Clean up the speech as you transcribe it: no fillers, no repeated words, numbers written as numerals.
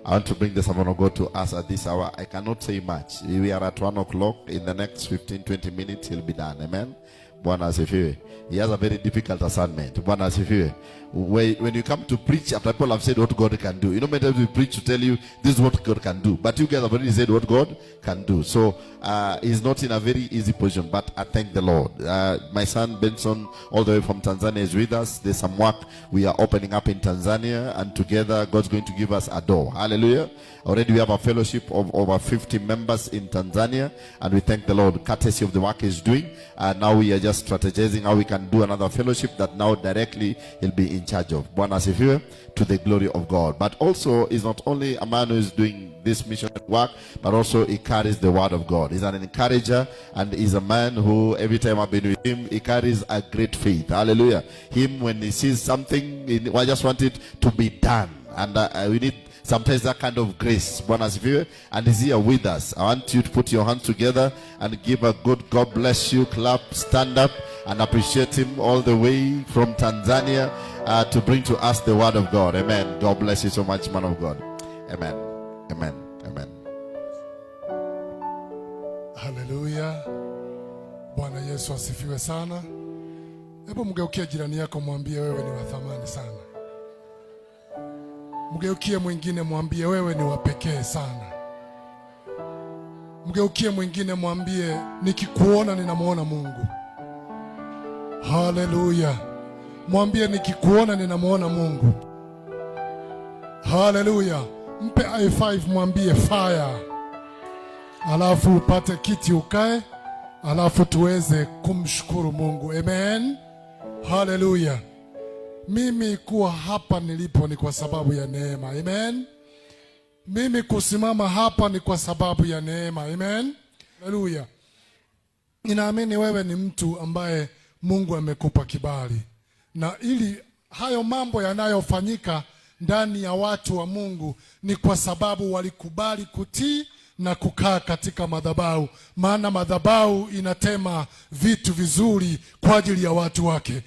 I want to bring the servant of God to us at this hour. I cannot say much. We are at 1 o'clock. In the next 15-20 minutes, he'll be done. Amen. Bwana asifiwe. He has a very difficult assignment. Bwana asifiwe. When you come to preach, after people have said what God can do, you know, many times we preach to tell you this is what God can do, but you guys have already said what God can do. So he's not in a very easy position, but I thank the Lord. My son Benson, all the way from Tanzania, is with us. There's some work we are opening up in Tanzania, and together God's going to give us a door. Hallelujah. Already we have a fellowship of over 50 members in Tanzania, and we thank the Lord, courtesy of the work he's doing. Now we are just strategizing how we can do another fellowship that now directly he'll be in charge of. Bwana asifiwe, to the glory of God. But also, is not only a man who is doing this missionary work, but also he carries the word of God. He's an encourager, and he's a man who, every time I've been with him, he carries a great faith. Hallelujah. Him, when he sees something, I just want it to be done. And we need sometimes that kind of grace. Bwana asifiwe. And he's here with us. I want you to put your hands together and give a good God bless you clap, stand up, and appreciate him all the way from Tanzania to bring to us the word of God. Amen. God bless you so much, man of God. Amen. Amen. Amen. Hallelujah. Bwana Yesu asifiwe sana. Hebu mgeukie jirani yako, mwambie wewe ni wa thamani sana. Mgeukie mwingine, mwambie wewe ni wa pekee sana. Mgeukie mwingine, mwambie nikikuona ninamuona Mungu. Hallelujah. Mwambie nikikuona ninamuona Mungu. Hallelujah. Mpe i5, mwambie fire. Alafu upate kiti ukae, alafu tuweze kumshukuru Mungu. Amen. Hallelujah. Mimi kuwa hapa nilipo ni kwa sababu ya neema. Amen. Mimi kusimama hapa ni kwa sababu ya neema. Amen. Hallelujah. Ninaamini wewe ni mtu ambaye Mungu amekupa kibali, na ili hayo mambo yanayofanyika ndani ya watu wa Mungu ni kwa sababu walikubali kutii na kukaa katika madhabahu. Maana madhabahu inatema vitu vizuri kwa ajili ya watu wake.